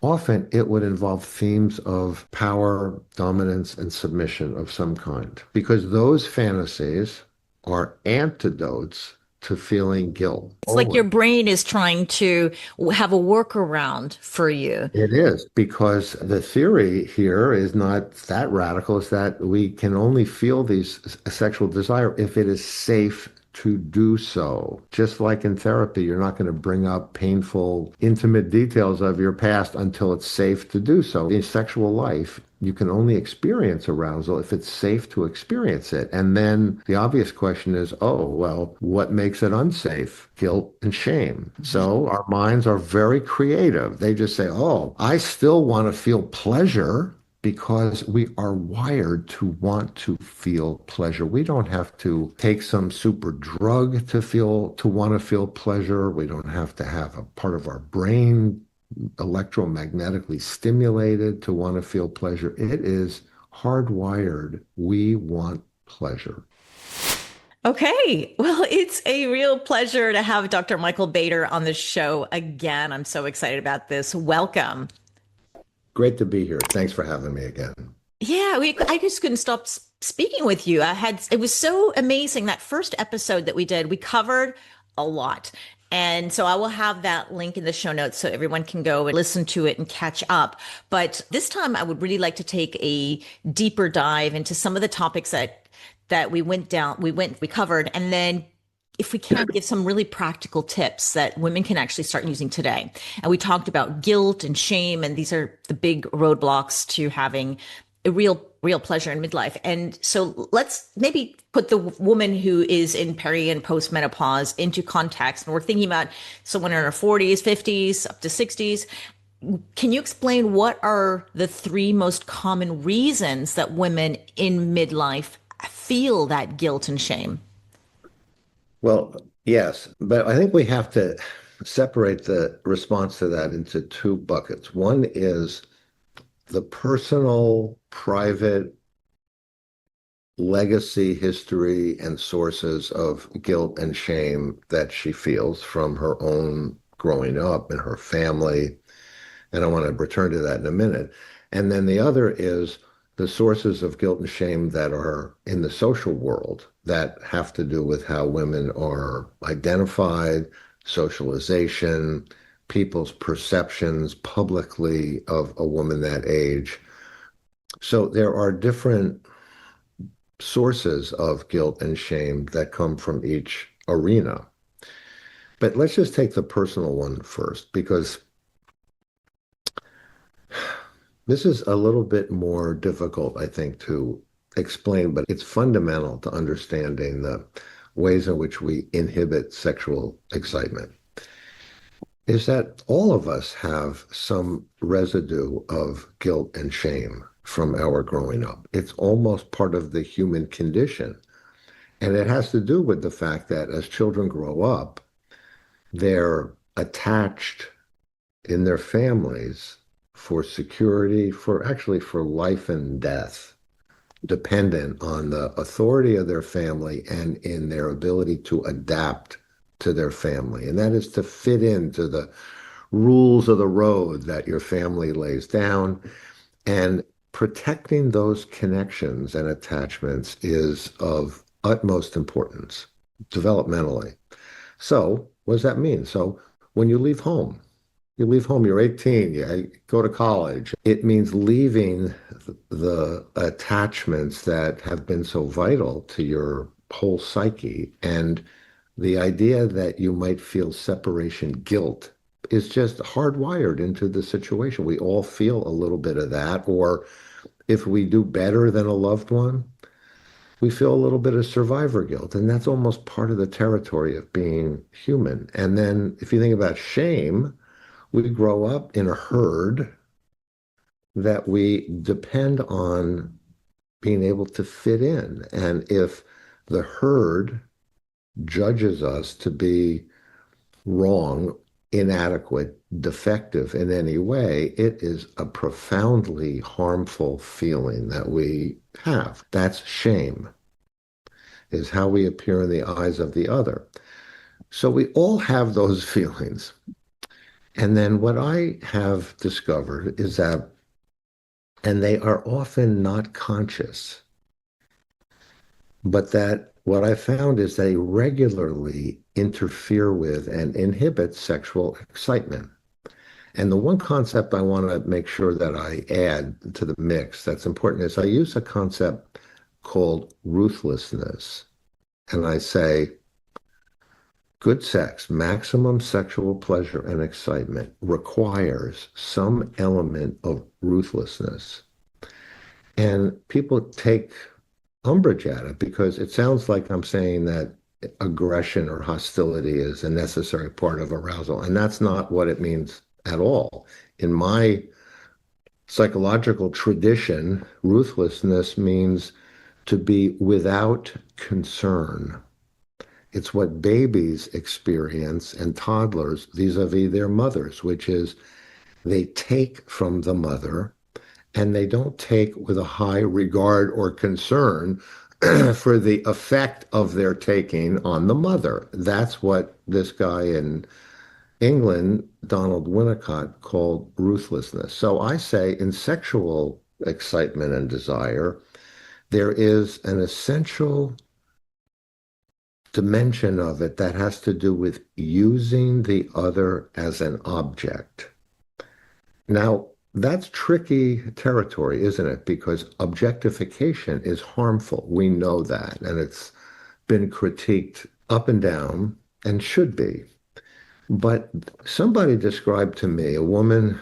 often it would involve themes of power, dominance, and submission of some kind, because those fantasies are antidotes to feeling guilt. It's like your Always. brain is trying to have a workaround for you. It is, because the theory here is not that radical. It's that we can only feel these sexual desire if it is safe to do so. Just like in therapy, you're not going to bring up painful, intimate details of your past until it's safe to do so. In sexual life, you can only experience arousal if it's safe to experience it. And then the obvious question is, oh, well, what makes it unsafe? Guilt and shame. So our minds are very creative. They just say, oh, I still want to feel pleasure because we are wired to want to feel pleasure. We don't have to take some super drug to want to feel pleasure. We don't have to have a part of our brain electromagnetically stimulated to want to feel pleasure. It is hardwired. We want pleasure. Okay. Well, it's a real pleasure to have Dr. Michael Bader on the show again. I'm so excited about this. Welcome. Great to be here. Thanks for having me again. Yeah, I just couldn't stop speaking with you. It was so amazing that first episode that we did. We covered a lot. And so I will have that link in the show notes so everyone can go and listen to it and catch up. But this time I would really like to take a deeper dive into some of the topics that we covered, and then if we can give some really practical tips that women can actually start using today. And we talked about guilt and shame, and these are the big roadblocks to having a real pleasure in midlife. And so let's maybe put the woman who is in peri and postmenopause into context. And we're thinking about someone in her 40s, 50s, up to 60s. Can you explain what are the three most common reasons that women in midlife feel that guilt and shame? Well, yes, but I think we have to separate the response to that into two buckets. One is the personal, private legacy, history, and sources of guilt and shame that she feels from her own growing up and her family. And I want to return to that in a minute. And then the other is the sources of guilt and shame that are in the social world that have to do with how women are identified, socialization, people's perceptions publicly of a woman that age. So there are different sources of guilt and shame that come from each arena. But let's just take the personal one first, because this is a little bit more difficult, I think, to explain, but it's fundamental to understanding the ways in which we inhibit sexual excitement. Is that all of us have some residue of guilt and shame from our growing up. It's almost part of the human condition. And it has to do with the fact that as children grow up, they're attached in their families for security, for life and death, dependent on the authority of their family and in their ability to adapt to their family. And that is to fit into the rules of the road that your family lays down. And protecting those connections and attachments is of utmost importance developmentally. So what does that mean? So when you leave home, you're 18, you go to college. It means leaving the attachments that have been so vital to your whole psyche. And the idea that you might feel separation guilt is just hardwired into the situation. We all feel a little bit of that. Or if we do better than a loved one, we feel a little bit of survivor guilt. And that's almost part of the territory of being human. And then if you think about shame, we grow up in a herd that we depend on being able to fit in. And if the herd judges us to be wrong, inadequate, defective in any way, it is a profoundly harmful feeling that we have. That's shame, is how we appear in the eyes of the other. So we all have those feelings. And then what I have discovered is that, and they are often not conscious, but that what I found is they regularly interfere with and inhibit sexual excitement. And the one concept I want to make sure that I add to the mix that's important is I use a concept called ruthlessness. And I say, good sex, maximum sexual pleasure and excitement requires some element of ruthlessness. And people take umbrage at it because it sounds like I'm saying that aggression or hostility is a necessary part of arousal. And that's not what it means at all. In my psychological tradition, ruthlessness means to be without concern. It's what babies experience and toddlers vis-a-vis their mothers, which is they take from the mother and they don't take with a high regard or concern for the effect of their taking on the mother. That's what this guy in England, Donald Winnicott, called ruthlessness. So I say in sexual excitement and desire, there is an essential dimension of it that has to do with using the other as an object. Now, that's tricky territory, isn't it? Because objectification is harmful. We know that, and it's been critiqued up and down and should be. But somebody described to me, a woman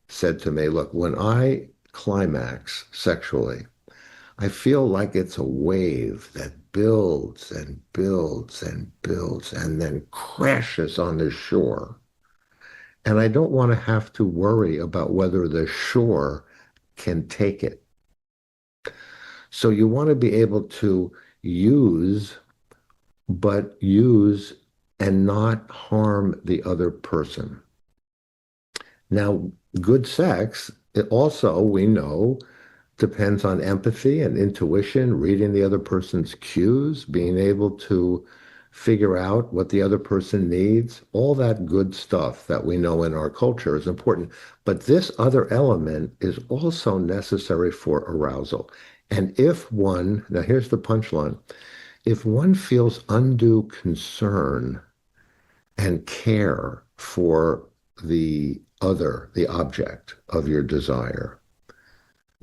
said to me, look, when I climax sexually, I feel like it's a wave that builds and builds and builds and then crashes on the shore. And I don't want to have to worry about whether the shore can take it. So you want to be able to use, but use and not harm the other person. Now, good sex, it also, we know, depends on empathy and intuition, reading the other person's cues, being able to figure out what the other person needs. All that good stuff that we know in our culture is important. But this other element is also necessary for arousal. And if one, now here's the punchline, if one feels undue concern and care for the other, the object of your desire,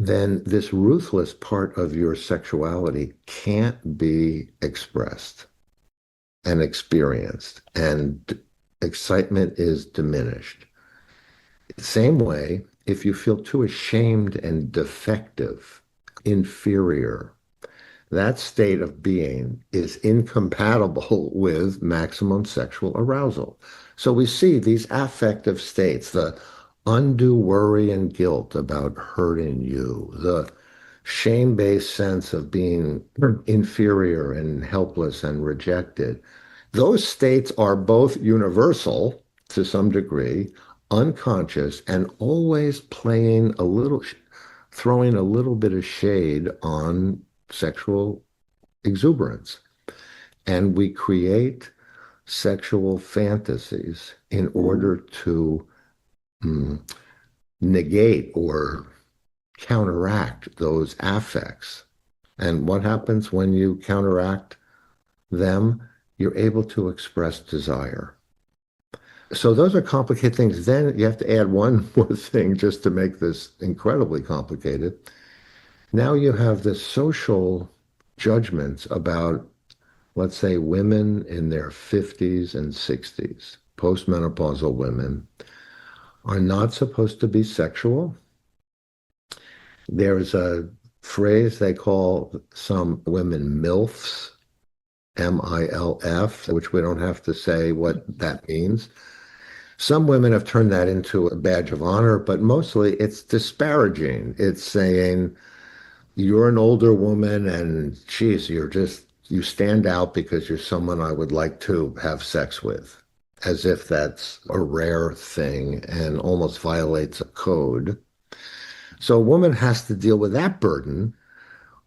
then this ruthless part of your sexuality can't be expressed and experienced, and excitement is diminished. Same way, if you feel too ashamed and defective, inferior, that state of being is incompatible with maximum sexual arousal. So we see these affective states, the undue worry and guilt about hurting you, the shame-based sense of being inferior and helpless and rejected. Those states are both universal to some degree, unconscious, and always playing a little, throwing a little bit of shade on sexual exuberance. And we create sexual fantasies in order to negate or counteract those affects. And what happens when you counteract them? You're able to express desire. So those are complicated things. Then you have to add one more thing just to make this incredibly complicated. Now you have the social judgments about, let's say, women in their 50s and 60s, postmenopausal women, are not supposed to be sexual. There's a phrase they call some women MILFs, MILF, which we don't have to say what that means. Some women have turned that into a badge of honor, but mostly it's disparaging. It's saying, you're an older woman and geez, you stand out because you're someone I would like to have sex with, as if that's a rare thing and almost violates a code. So a woman has to deal with that burden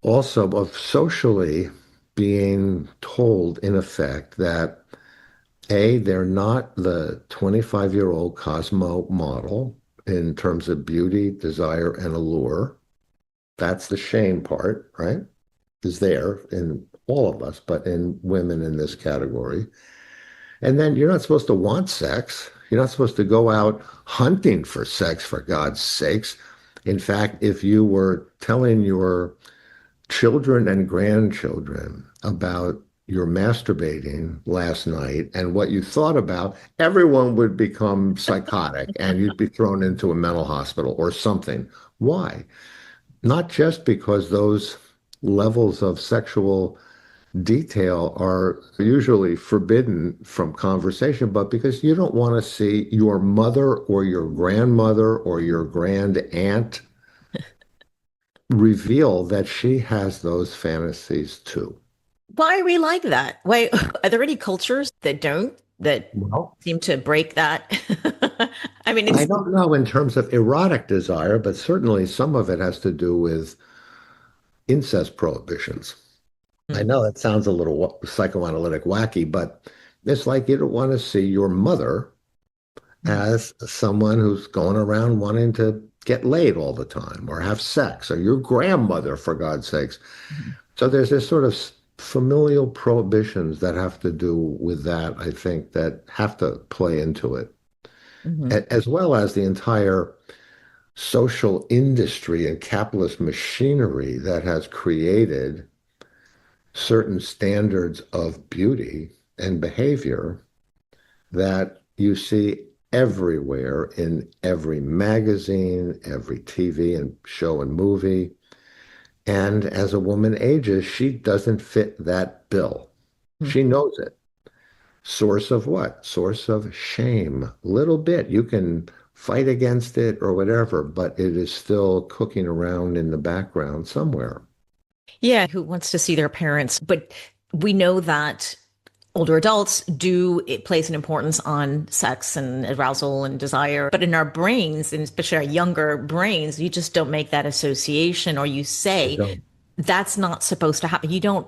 also of socially being told, in effect, that They're not the 25-year-old Cosmo model in terms of beauty, desire, and allure. That's the shame part, right? Is there in all of us, but in women in this category. And then you're not supposed to want sex. You're not supposed to go out hunting for sex, for God's sakes. In fact, if you were telling your children and grandchildren about your masturbating last night and what you thought about, everyone would become psychotic and you'd be thrown into a mental hospital or something. Why? Not just because those levels of sexual detail are usually forbidden from conversation, but because you don't want to see your mother or your grandmother or your grand aunt reveal that she has those fantasies too. Why are we like that? Why are there any cultures that don't, that Well, seem to break that? I mean, I it's don't know in terms of erotic desire, but certainly some of it has to do with incest prohibitions. I mm, know that sounds a little psychoanalytic wacky, but it's like you don't want to see your mother mm, as someone who's going around wanting to get laid all the time or have sex, or your grandmother, for God's sakes. mm, So there's this sort of familial prohibitions that have to do with that, I think, that have to play into it, mhm, as well as the entire social industry and capitalist machinery that has created certain standards of beauty and behavior that you see everywhere in every magazine, every TV and show and movie. And as a woman ages, she doesn't fit that bill. mm. She knows it. Source of what? Source of shame. Little bit. You can fight against it or whatever, but it is still cooking around in the background somewhere. Yeah, who wants to see their parents? But we know that older adults do, it plays an importance on sex and arousal and desire. But in our brains, and especially our younger brains, you just don't make that association, or you You say don't. that's not supposed to happen. You don't.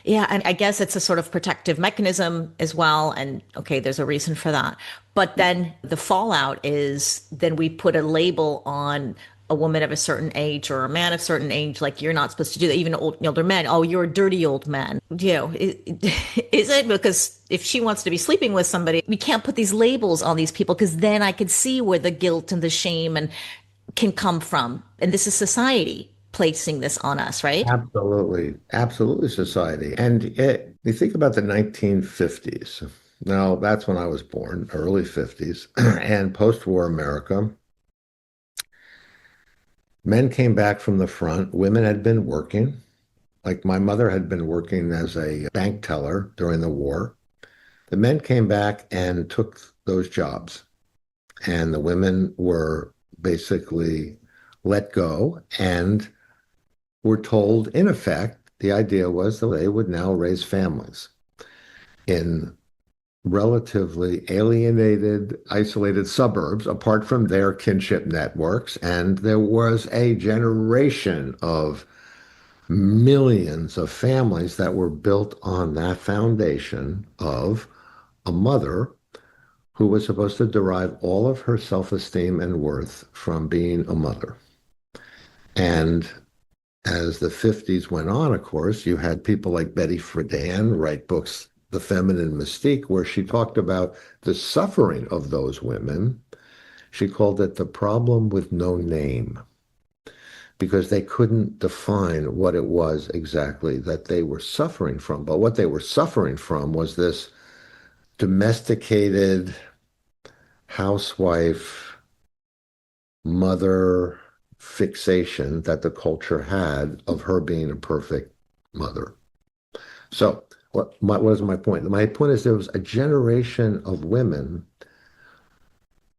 Yeah, and I guess it's a sort of protective mechanism as well. And okay, there's a reason for that. But then the fallout is then we put a label on a woman of a certain age or a man of a certain age, like you're not supposed to do that. Even older men, oh, you're a dirty old man. Is it? Because if she wants to be sleeping with somebody, we can't put these labels on these people because then I could see where the guilt and the shame and can come from. And this is society placing this on us, right? Absolutely. Absolutely society. And you think about the 1950s. Now, that's when I was born, early 50s, and post-war America. Men came back from the front. Women had been working. Like my mother had been working as a bank teller during the war. The men came back and took those jobs, and the women were basically let go and were told, in effect, the idea was that they would now raise families in relatively alienated, isolated suburbs apart from their kinship networks. And there was a generation of millions of families that were built on that foundation of a mother who was supposed to derive all of her self-esteem and worth from being a mother. And as the 50s went on, of course, you had people like Betty Friedan write books, The Feminine Mystique, where she talked about the suffering of those women. She called it the problem with no name because they couldn't define what it was exactly that they were suffering from. But what they were suffering from was this domesticated housewife, mother fixation that the culture had of her being a perfect mother. So, what was my point? My point is there was a generation of women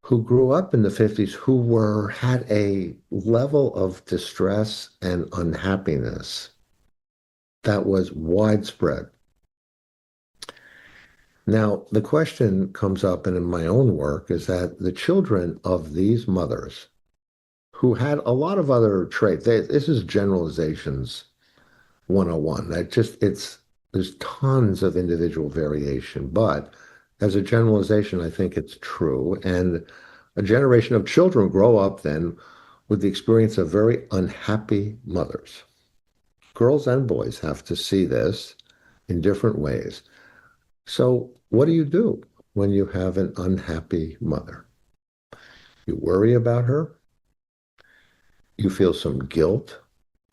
who grew up in the 50s who had a level of distress and unhappiness that was widespread. Now, the question comes up, and in my own work, is that the children of these mothers who had a lot of other traits, this is generalizations 101. That just, there's tons of individual variation, but As a generalization, I think it's true. And a generation of children grow up then with the experience of very unhappy mothers. Girls and boys have to see this in different ways. So, what do you do when you have an unhappy mother? You worry about her. You feel some guilt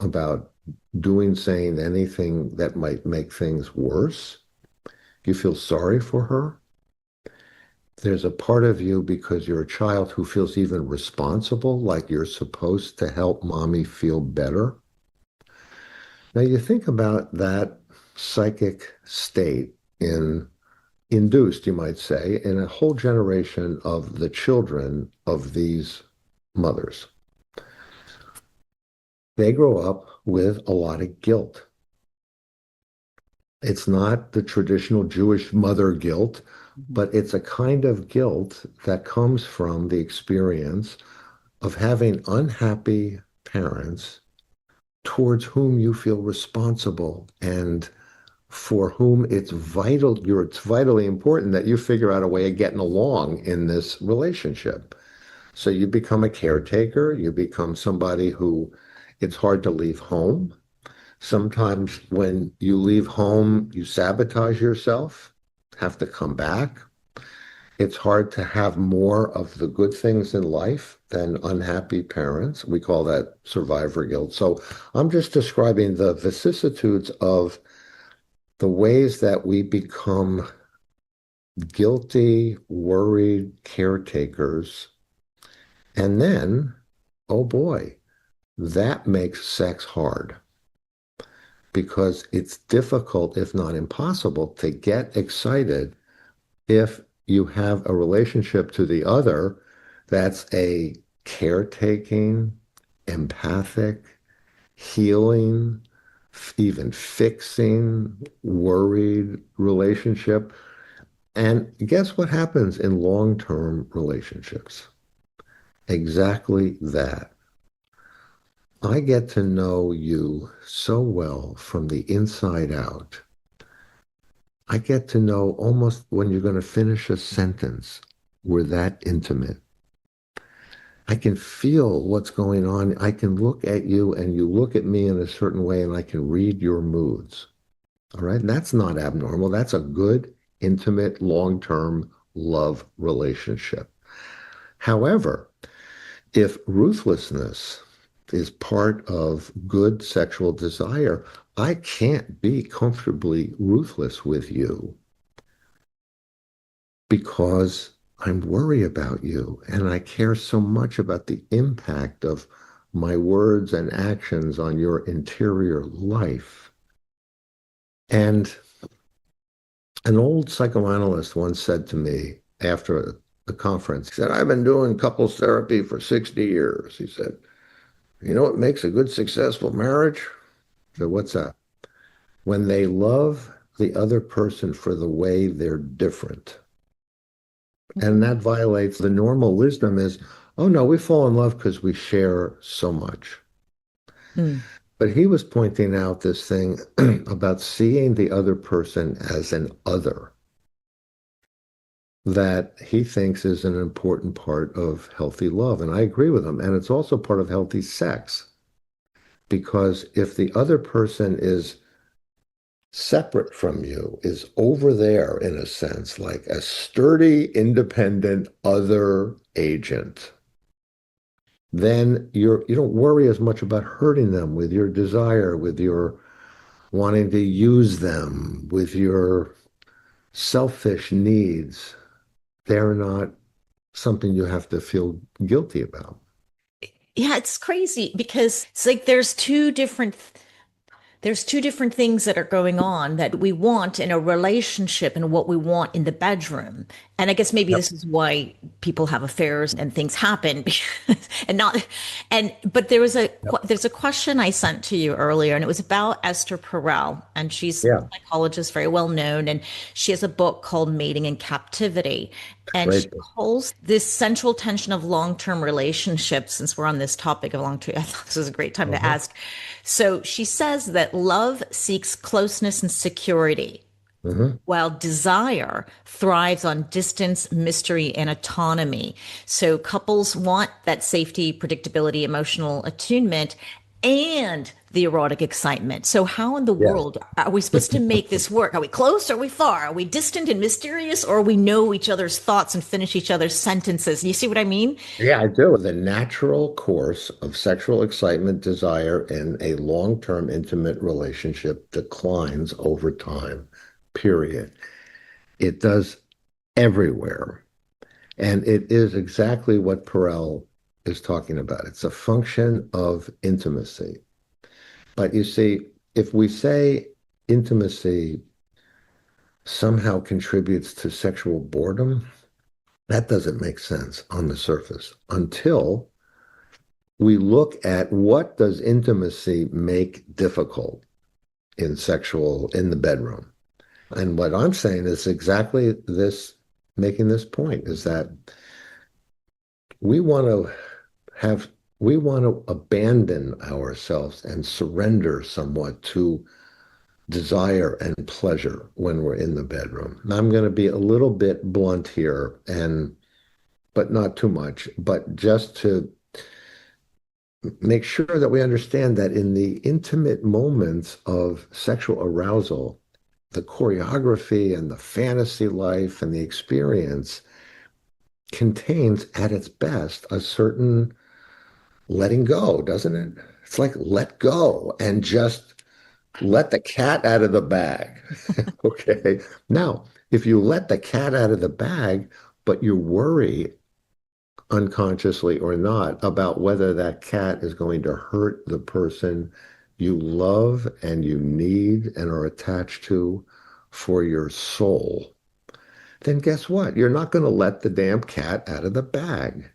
about doing, saying anything that might make things worse. You feel sorry for her. There's a part of you because you're a child who feels even responsible, like you're supposed to help mommy feel better. Now you think about that psychic state in induced, you might say, in a whole generation of the children of these mothers. They grow up with a lot of guilt. It's not the traditional Jewish mother guilt, but it's a kind of guilt that comes from the experience of having unhappy parents towards whom you feel responsible and for whom it's vitally important that you figure out a way of getting along in this relationship. So you become a caretaker, you become somebody who it's hard to leave home. Sometimes when you leave home, you sabotage yourself, have to come back. It's hard to have more of the good things in life than unhappy parents. We call that survivor guilt. So I'm just describing the vicissitudes of the ways that we become guilty, worried caretakers. And then, oh boy, that makes sex hard because it's difficult, if not impossible, to get excited if you have a relationship to the other that's a caretaking, empathic, healing, even fixing, worried relationship. And guess what happens in long-term relationships? Exactly that. I get to know you so well from the inside out. I get to know almost when you're going to finish a sentence. We're that intimate. I can feel what's going on. I can look at you and you look at me in a certain way and I can read your moods. All right. That's not abnormal. That's a good, intimate, long-term love relationship. However, if ruthlessness is part of good sexual desire, I can't be comfortably ruthless with you because I'm worried about you and I care so much about the impact of my words and actions on your interior life. And an old psychoanalyst once said to me after a conference, he said, I've been doing couples therapy for 60 years. He said, you know what makes a good, successful marriage? I said, what's that? When they love the other person for the way they're different. And that violates the normal wisdom is, oh no, we fall in love because we share so much. Mm. But he was pointing out this thing about seeing the other person as an other that he thinks is an important part of healthy love. And I agree with him. And it's also part of healthy sex. Because if the other person is separate from you, is over there in a sense, like a sturdy, independent other agent, then you don't worry as much about hurting them with your desire, with your wanting to use them, with your selfish needs. They're not something you have to feel guilty about. Yeah, it's crazy because it's like there's two different things that are going on that we want in a relationship and what we want in the bedroom. And I guess maybe Yep. this is why people have affairs and things happen and not but there's a question I sent to you earlier and it was about Esther Perel and she's a Yeah. psychologist very well known and she has a book called Mating in Captivity and she Great. holds this central tension of long-term relationships since we're on this topic of long-term. I thought this was a great time to Uh-huh. ask. So she says that love seeks closeness and security, Hmm. while desire thrives on distance, mystery, and autonomy. So couples want that safety, predictability, emotional attunement, and the erotic excitement. So how in the Yes. world are we supposed to make this work? Are we close? Or are we far? Are we distant and mysterious? Or we know each other's thoughts and finish each other's sentences? You see what I mean? Yeah, I do. The natural course of sexual excitement, desire, in a long-term intimate relationship declines over time, period. It does everywhere. And it is exactly what Perel is talking about. It's a function of intimacy. But you see, if we say intimacy somehow contributes to sexual boredom, that doesn't make sense on the surface until we look at what does intimacy make difficult in the bedroom. And what I'm saying is exactly this, making this point is that we want to have, we want to abandon ourselves and surrender somewhat to desire and pleasure when we're in the bedroom. And I'm going to be a little bit blunt here and but not too much, but just to make sure that we understand that in the intimate moments of sexual arousal, the choreography and the fantasy life and the experience contains at its best a certain letting go, doesn't it? It's like let go and just let the cat out of the bag. Okay. Now, if you let the cat out of the bag, but you worry unconsciously or not about whether that cat is going to hurt the person you love and you need and are attached to for your soul, then guess what? You're not going to let the damn cat out of the bag.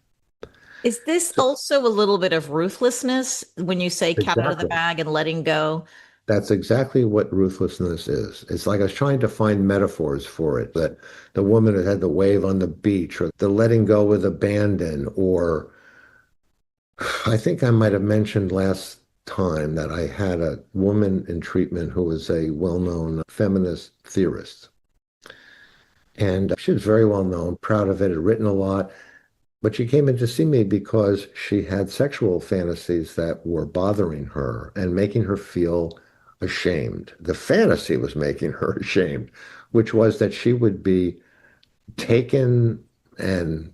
Is this So, also a little bit of ruthlessness when you say cat out of the exactly. bag and letting go? That's exactly what ruthlessness is. It's like I was trying to find metaphors for it, that the woman that had the wave on the beach, or the letting go with abandon, or I think I might have mentioned last time that I had a woman in treatment who was a well-known feminist theorist. And she was very well known, proud of it, had written a lot. But she came in to see me because she had sexual fantasies that were bothering her and making her feel ashamed. The fantasy was making her ashamed, which was that she would be taken and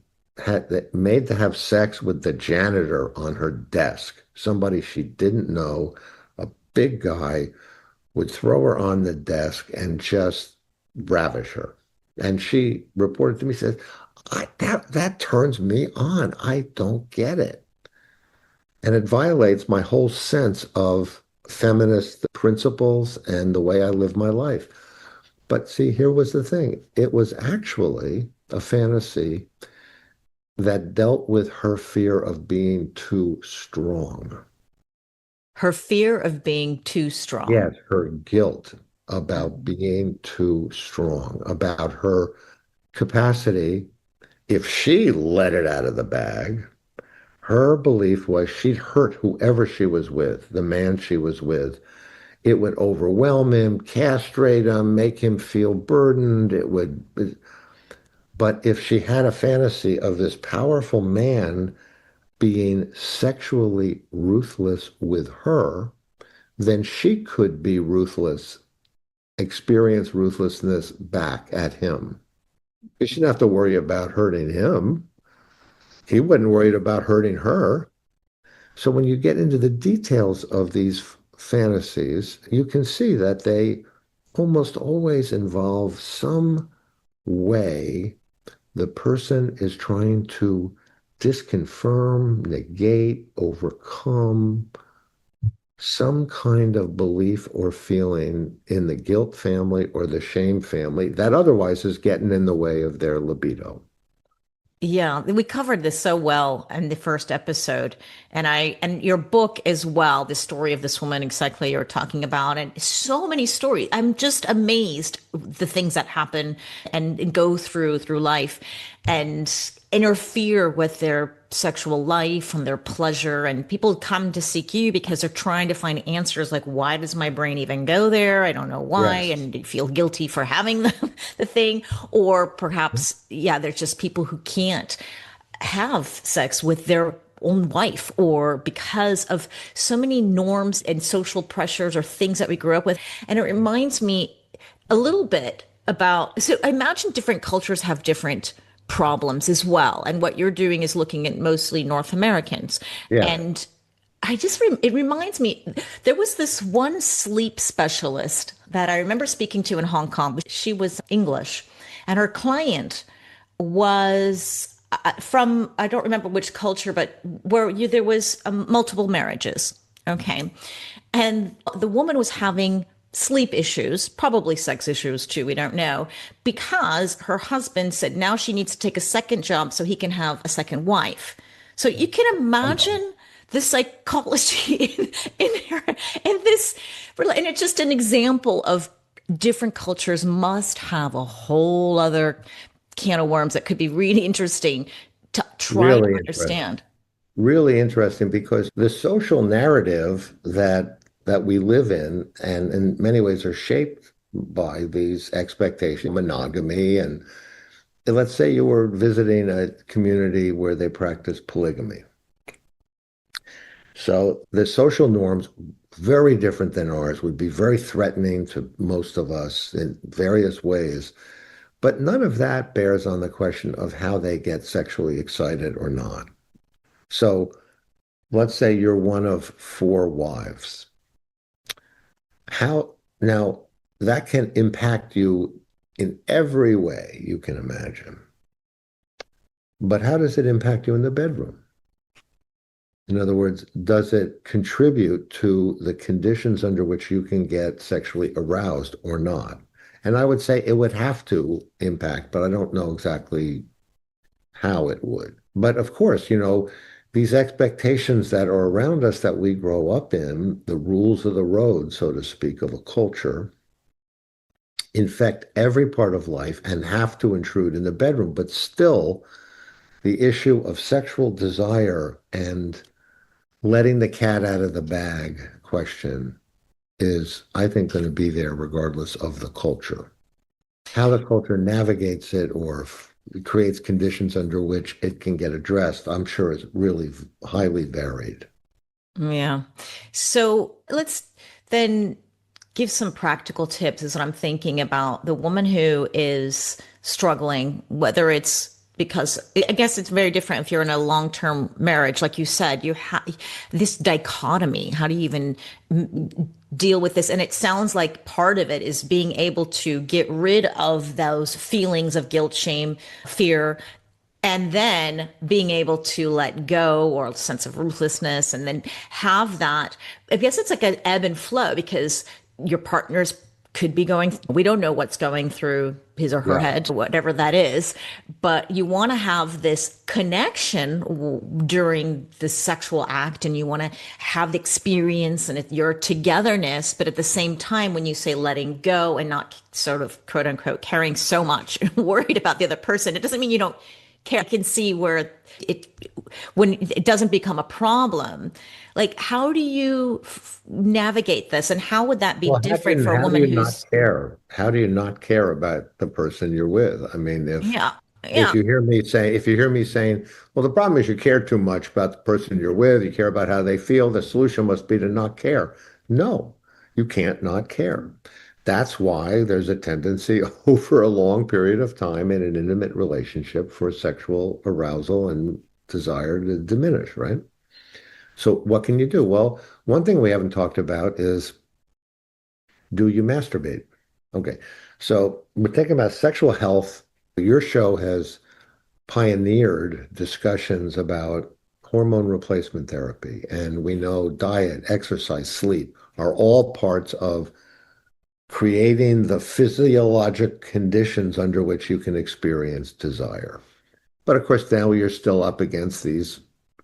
made to have sex with the janitor on her desk, somebody she didn't know, a big guy would throw her on the desk and just ravish her. And she reported to me, says, that turns me on. I don't get it. And it violates my whole sense of feminist principles and the way I live my life. But see, here was the thing. It was actually a fantasy that dealt with her fear of being too strong. Her fear of being too strong. Yes, her guilt about being too strong, about her capacity. If she let it out of the bag, her belief was she'd hurt whoever she was with, the man she was with. It would overwhelm him, castrate him, make him feel burdened. It would, but if she had a fantasy of this powerful man being sexually ruthless with her, then she could be ruthless, experience ruthlessness back at him. She didn't have to worry about hurting him. He wasn't worried about hurting her. So when you get into the details of these fantasies, you can see that they almost always involve some way the person is trying to disconfirm, negate, overcome some kind of belief or feeling in the guilt family or the shame family that otherwise is getting in the way of their libido. Yeah, we covered this so well in the first episode. And your book as well, the story of this woman exactly you're talking about, and so many stories. I'm just amazed the things that happen and go through life. and interfere with their sexual life and their pleasure. And people come to seek you because they're trying to find answers like, why does my brain even go there? I don't know why. Yes. And you feel guilty for having the thing. Or perhaps, yeah, there's just people who can't have sex with their own wife, or because of so many norms and social pressures or things that we grew up with. And it reminds me a little bit about, so I imagine different cultures have different problems as well. And what you're doing is looking at mostly North Americans. Yeah. And it reminds me, there was this one sleep specialist that I remember speaking to in Hong Kong. She was English, and her client was from, I don't remember which culture, but where there was multiple marriages. Okay. And the woman was having sleep issues, probably sex issues too, we don't know, because her husband said now she needs to take a second job so he can have a second wife. So you can imagine the psychology in this, and it's just an example of different cultures must have a whole other can of worms that could be really interesting to try to Really interesting. understand. Really interesting because the social narrative that we live in and in many ways are shaped by these expectations, monogamy, and let's say you were visiting a community where they practice polygamy. So the social norms, very different than ours, would be very threatening to most of us in various ways. But none of that bears on the question of how they get sexually excited or not. So let's say you're one of four wives. How now that can impact you in every way you can imagine. But how does it impact you in the bedroom? In other words, does it contribute to the conditions under which you can get sexually aroused or not? And I would say it would have to impact, but I don't know exactly how it would. But of course, these expectations that are around us that we grow up in, the rules of the road, so to speak, of a culture, infect every part of life and have to intrude in the bedroom. But still, the issue of sexual desire and letting the cat out of the bag question is, I think, going to be there regardless of the culture. How the culture navigates it or creates conditions under which it can get addressed, I'm sure is really highly varied. Yeah. So let's then give some practical tips, is what I'm thinking about the woman who is struggling, whether it's because I guess it's very different if you're in a long-term marriage. Like you said, you have this dichotomy. How do you even deal with this? And it sounds like part of it is being able to get rid of those feelings of guilt, shame, fear, and then being able to let go, or a sense of ruthlessness, and then have that. I guess it's like an ebb and flow, because your partners could be going, we don't know what's going through his or her Yeah. head, whatever that is, but you want to have this connection during the sexual act, and you want to have the experience and your togetherness. But at the same time, when you say letting go and not sort of quote unquote caring so much, worried about the other person, it doesn't mean you don't care. I can see where it, when it doesn't become a problem. Like, how do you navigate this, and how would that be Well, different for a how do woman you not who's, care? How do you not care about the person you're with? I mean, yeah, if yeah, you hear me saying, well, the problem is you care too much about the person you're with, you care about how they feel, the solution must be to not care. No, you can't not care. That's why there's a tendency over a long period of time in an intimate relationship for sexual arousal and desire to diminish, right? So what can you do? Well, one thing we haven't talked about is, do you masturbate? Okay. So we're thinking about sexual health. Your show has pioneered discussions about hormone replacement therapy. And we know diet, exercise, sleep are all parts of creating the physiologic conditions under which you can experience desire. But of course, now you're still up against these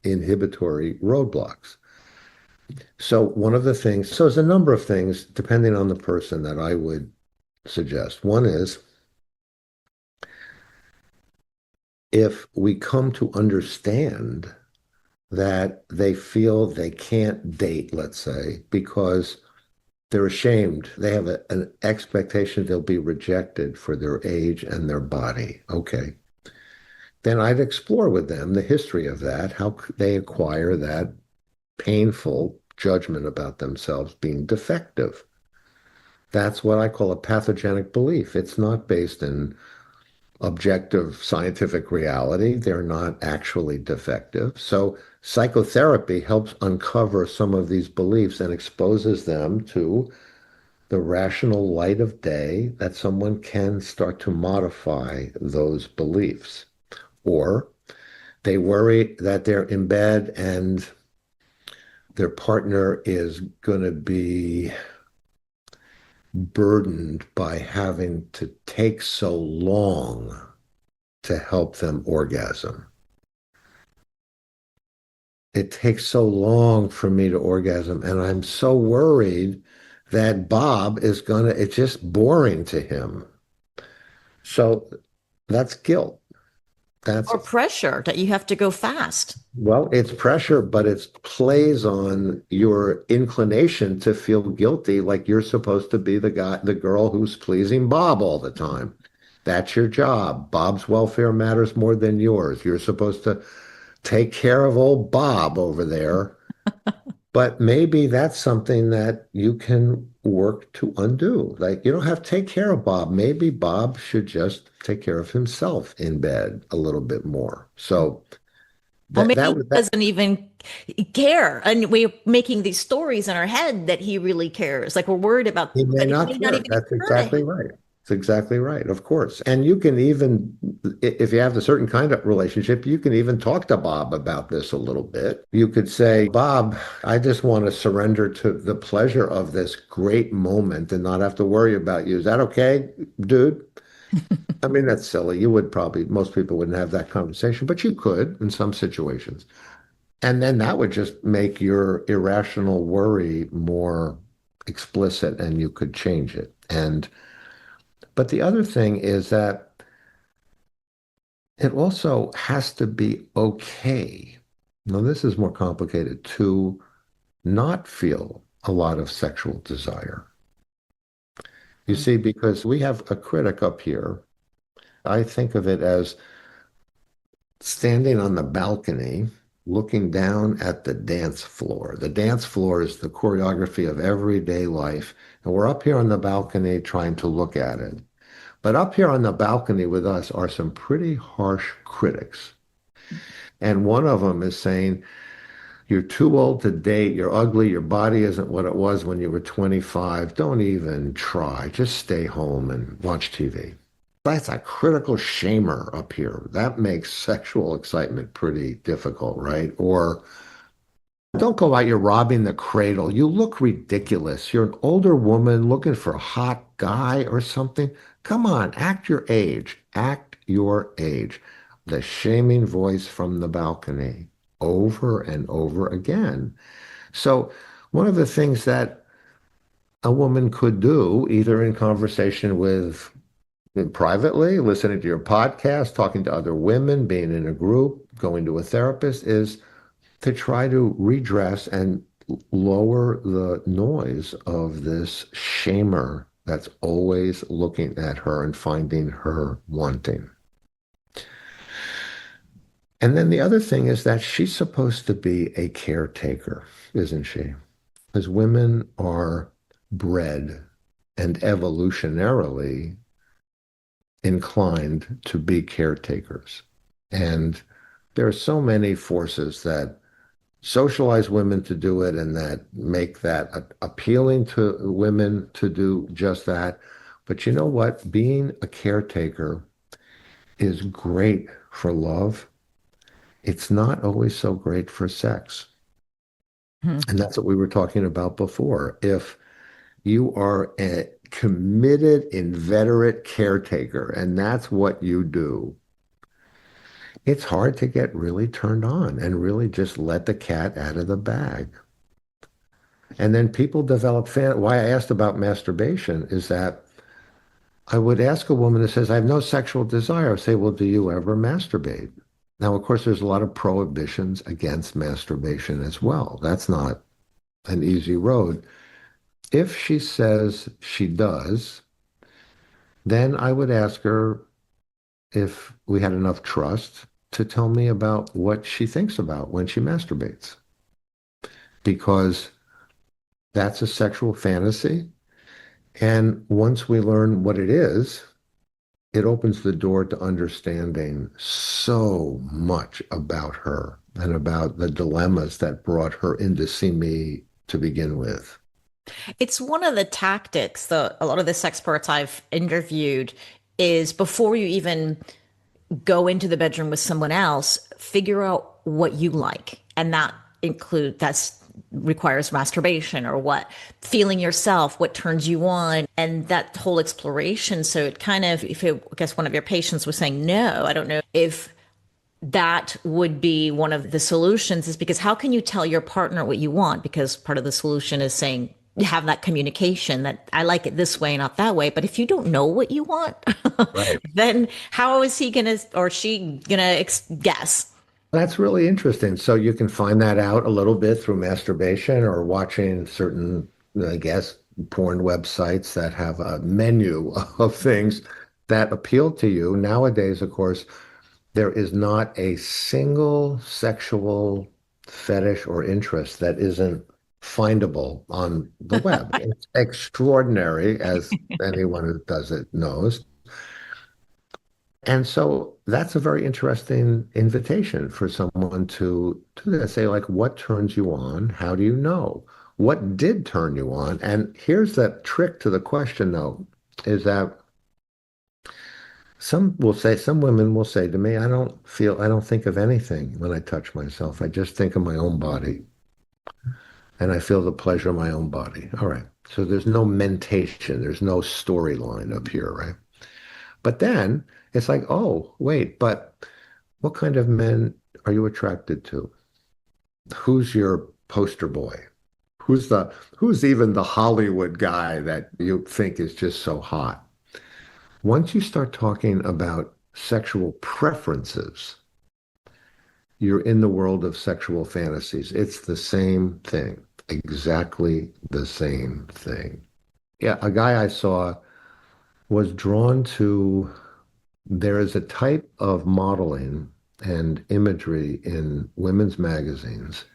inhibitory roadblocks. So one of the things, so there's a number of things depending on the person that I would suggest. One is if we come to understand that they feel they can't date, let's say, because they're ashamed. They have an expectation they'll be rejected for their age and their body. Okay. Then I'd explore with them the history of that, how they acquire that painful judgment about themselves being defective. That's what I call a pathogenic belief. It's not based in objective scientific reality. They're not actually defective. So psychotherapy helps uncover some of these beliefs and exposes them to the rational light of day that someone can start to modify those beliefs. Or they worry that they're in bed and their partner is going to be burdened by having to take so long to help them orgasm. It takes so long for me to orgasm, and I'm so worried that Bob is gonna, it's just boring to him. So that's guilt. That's, Or pressure that you have to go fast. well, it's pressure, but it plays on your inclination to feel guilty, like you're supposed to be the guy, the girl who's pleasing Bob all the time. That's your job. Bob's welfare matters more than yours. You're supposed to take care of old Bob over there. But maybe that's something that you can work to undo. Like, you don't have to take care of Bob. Maybe Bob should just take care of himself in bed a little bit more. So Or that maybe that he was that. doesn't even care. And we're making these stories in our head that he really cares. Like we're worried about, He may but it not may not care. even That's occur to exactly him. right. It's exactly right, of course. And you can even, if you have a certain kind of relationship, you can even talk to Bob about this a little bit. You could say, Bob, I just want to surrender to the pleasure of this great moment and not have to worry about you. Is that okay, dude? I mean, that's silly. You would probably, most people wouldn't have that conversation, but you could in some situations. And then that would just make your irrational worry more explicit and you could change it. And but the other thing is that it also has to be okay. Now, this is more complicated to not feel a lot of sexual desire. You Mm. see, because we have a critic up here, I think of it as standing on the balcony, looking down at the dance floor. The dance floor is the choreography of everyday life. And we're up here on the balcony trying to look at it. But up here on the balcony with us are some pretty harsh critics. And one of them is saying, you're too old to date, you're ugly, your body isn't what it was when you were 25. Don't even try. Just stay home and watch TV. That's a critical shamer up here. That makes sexual excitement pretty difficult, right? Or don't go out, you're robbing the cradle. You look ridiculous. You're an older woman looking for a hot guy or something. Come on, act your age. Act your age. The shaming voice from the balcony over and over again. So, one of the things that a woman could do, either in conversation with privately, listening to your podcast, talking to other women, being in a group, going to a therapist, is to try to redress and lower the noise of this shamer that's always looking at her and finding her wanting. And then the other thing is that she's supposed to be a caretaker, isn't she? Because women are bred and evolutionarily inclined to be caretakers. And there are so many forces that socialize women to do it and that make that appealing to women to do just that. But you know what? Being a caretaker is great for love. It's not always so great for sex. Hmm. And that's what we were talking about before. If you are a committed, inveterate caretaker, and that's what you do, it's hard to get really turned on and really just let the cat out of the bag. And then people develop why I asked about masturbation is that I would ask a woman that says, I have no sexual desire. I say, well, do you ever masturbate? Now, of course, there's a lot of prohibitions against masturbation as well. That's not an easy road. If she says she does, then I would ask her if we had enough trust to tell me about what she thinks about when she masturbates, because that's a sexual fantasy. And once we learn what it is, it opens the door to understanding so much about her and about the dilemmas that brought her in to see me to begin with. It's one of the tactics that a lot of the sexperts I've interviewed is before you even go into the bedroom with someone else, figure out what you like. And that's requires masturbation or what feeling yourself, what turns you on, and that whole exploration. So it kind of, I guess one of your patients was saying, no, I don't know if that would be one of the solutions, is because how can you tell your partner what you want? Because part of the solution is saying, have that communication that I like it this way, not that way. But if you don't know what you want, Right. then how is he gonna or she gonna guess? That's really interesting. So you can find that out a little bit through masturbation or watching certain, I guess, porn websites that have a menu of things that appeal to you. Nowadays, of course, there is not a single sexual fetish or interest that isn't findable on the web. It's extraordinary, as anyone who does it knows. And so that's a very interesting invitation for someone to say, like, what turns you on? How do you know? What did turn you on? And here's that trick to the question, though, is that some women will say to me, I don't think of anything when I touch myself. I just think of my own body and I feel the pleasure of my own body. All right. So there's no mentation, there's no storyline up here, right? But then it's like, oh, wait, but what kind of men are you attracted to? Who's your poster boy? Who's even the Hollywood guy that you think is just so hot? Once you start talking about sexual preferences, you're in the world of sexual fantasies. It's the same thing, exactly the same thing. Yeah, a guy I saw was drawn to, there is a type of modeling and imagery in women's magazines.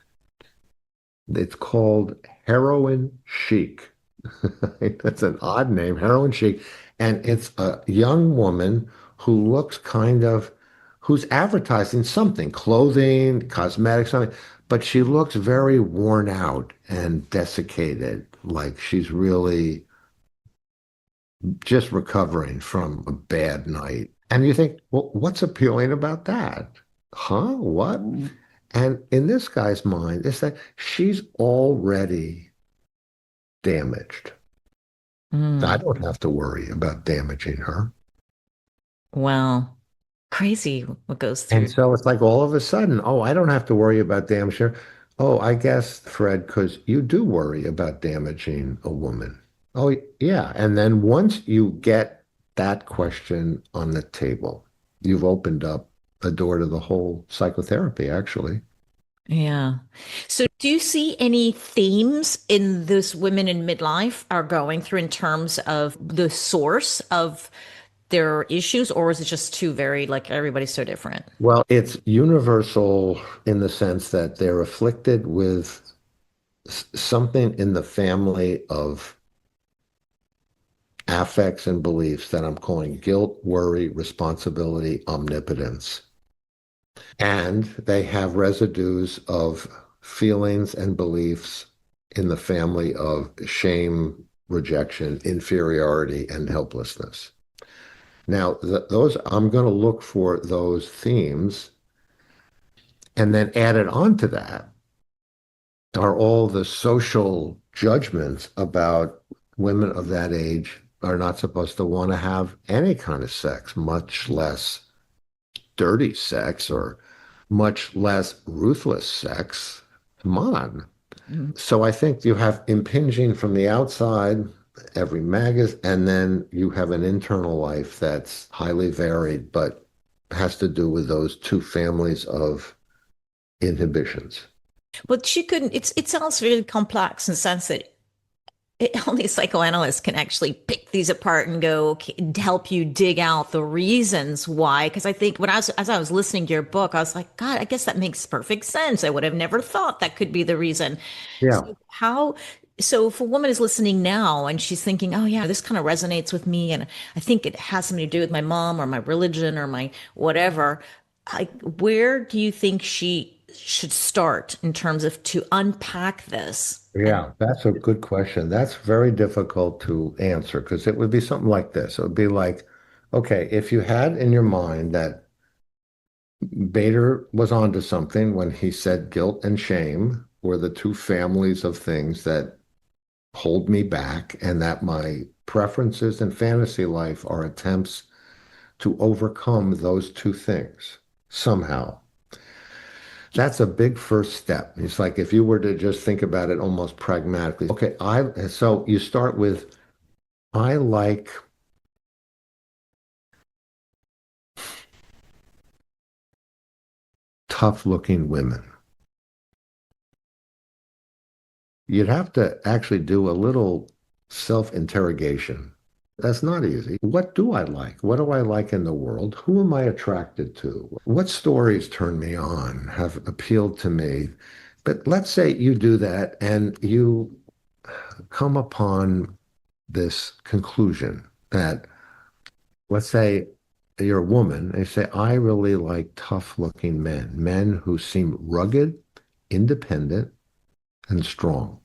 It's called heroin chic. That's an odd name, heroin chic. And it's a young woman who looks who's advertising something, clothing, cosmetics, something, but she looks very worn out and desiccated, like she's really just recovering from a bad night. And you think, well, what's appealing about that? Huh? What? And in this guy's mind, it's that she's already damaged. I Mm, don't have to worry about damaging her. well, crazy what goes And through. so it's like all of a sudden, oh, I don't have to worry about damaging her. Oh, I guess, Fred, because you do worry about damaging a woman. Oh, yeah. And then once you get that question on the table, you've opened up a door to the whole psychotherapy, actually. Yeah. So do you see any themes in this women in midlife are going through in terms of the source of their issues, or is it just too very like everybody's so different? Well, it's universal in the sense that they're afflicted with something in the family of affects and beliefs that I'm calling guilt, worry, responsibility, omnipotence. And they have residues of feelings and beliefs in the family of shame, rejection, inferiority, and helplessness. Now, those I'm going to look for those themes, and then added on to that are all the social judgments about women of that age are not supposed to want to have any kind of sex, much less dirty sex or much less ruthless sex. Come on. Mm. So I think you have impinging from the outside. every magazine, and then you have an internal life that's highly varied, but has to do with those two families of inhibitions. But she couldn't, it sounds really complex in the sense that only psychoanalysts can actually pick these apart and go, okay, help you dig out the reasons why. Because I think as I was listening to your book, I was like, God, I guess that makes perfect sense. I would have never thought that could be the reason. Yeah. So so if a woman is listening now and she's thinking, oh yeah, this kind of resonates with me, and I think it has something to do with my mom or my religion or my whatever, where do you think she should start in terms of to unpack this? And Yeah, that's a good question. That's very difficult to answer because it would be something like this. It would be like, okay, if you had in your mind that Bader was onto something when he said guilt and shame were the two families of things that hold me back, and that my preferences and fantasy life are attempts to overcome those two things somehow. That's a big first step. It's like if you were to just think about it almost pragmatically. Okay, so you start with I like tough looking women. You'd have to actually do a little self-interrogation. That's not easy. What do I like? What do I like in the world? Who am I attracted to? What stories turn me on, have appealed to me? But let's say you do that and you come upon this conclusion that, let's say you're a woman, and you say, I really like tough looking men, men who seem rugged, independent, and strong.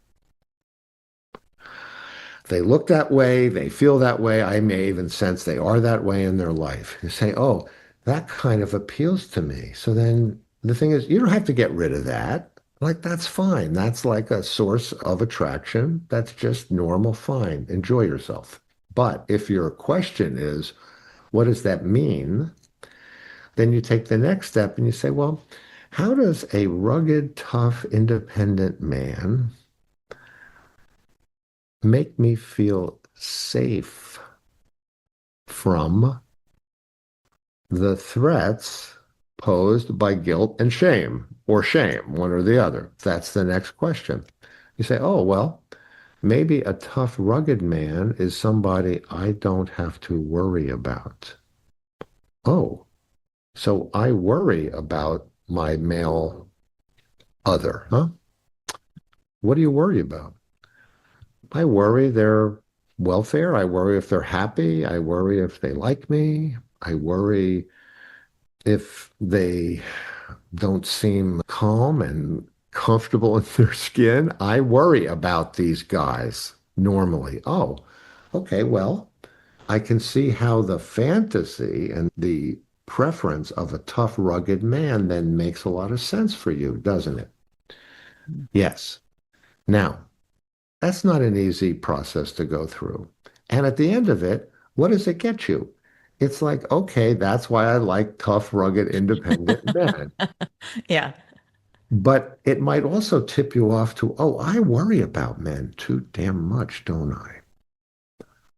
They look that way, they feel that way. I may even sense they are that way in their life. You say, oh, that kind of appeals to me. So then the thing is, you don't have to get rid of that. Like, that's fine. That's like a source of attraction. That's just normal, fine. Enjoy yourself. But if your question is, what does that mean? Then you take the next step and you say, well, how does a rugged, tough, independent man make me feel safe from the threats posed by guilt and shame, or shame, one or the other? That's the next question. You say, oh, well, maybe a tough, rugged man is somebody I don't have to worry about. Oh, so I worry about my male other, huh? What do you worry about? I worry their welfare. I worry if they're happy. I worry if they like me. I worry if they don't seem calm and comfortable in their skin. I worry about these guys normally. Oh, okay. Well, I can see how the fantasy and the preference of a tough, rugged man then makes a lot of sense for you, doesn't it? Yes. Now, that's not an easy process to go through. And at the end of it, what does it get you? It's like, okay, that's why I like tough, rugged, independent men. yeah. But it might also tip you off to, oh, I worry about men too damn much, don't I?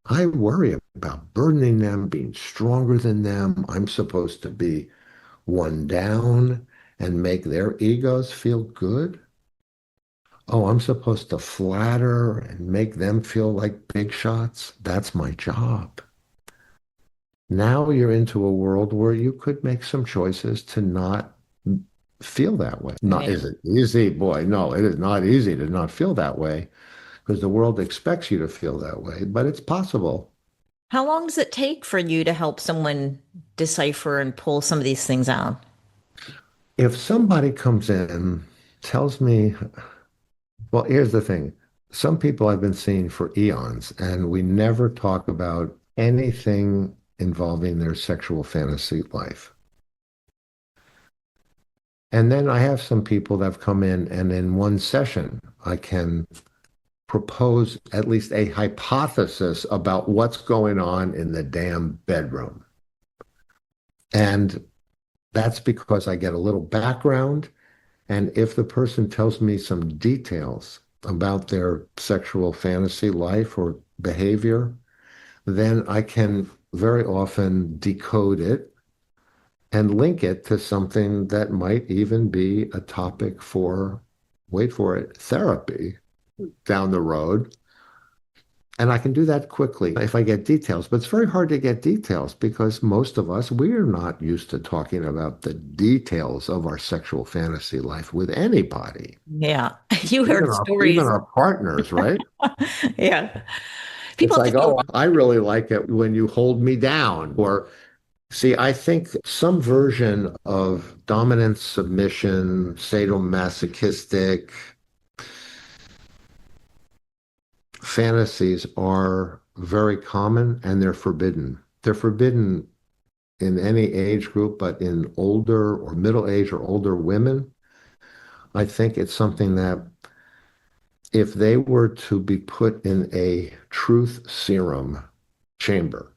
I worry about burdening them, being stronger than them. I'm supposed to be one down and make their egos feel good. Oh, I'm supposed to flatter and make them feel like big shots. That's my job. Now you're into a world where you could make some choices to not feel that way. Not Right. is it easy? Boy, no, it is not easy to not feel that way because the world expects you to feel that way, but it's possible. How long does it take for you to help someone decipher and pull some of these things out? If somebody comes in, tells me, well, here's the thing. Some people I've been seeing for eons, and we never talk about anything involving their sexual fantasy life. And then I have some people that have come in, and in one session, I can propose at least a hypothesis about what's going on in the damn bedroom. And that's because I get a little background. And if the person tells me some details about their sexual fantasy life or behavior, then I can very often decode it and link it to something that might even be a topic for, wait for it, therapy down the road. And I can do that quickly if I get details, but it's very hard to get details because most of us, we're not used to talking about the details of our sexual fantasy life with anybody, Yeah. You heard even stories. our partners, right? Yeah. It's People like, think, oh, oh, I really like it when you hold me down. Or, see, I think some version of dominance, submission, sadomasochistic fantasies are very common and they're forbidden. They're forbidden in any age group, but in older or middle age or older women, I think it's something that if they were to be put in a truth serum chamber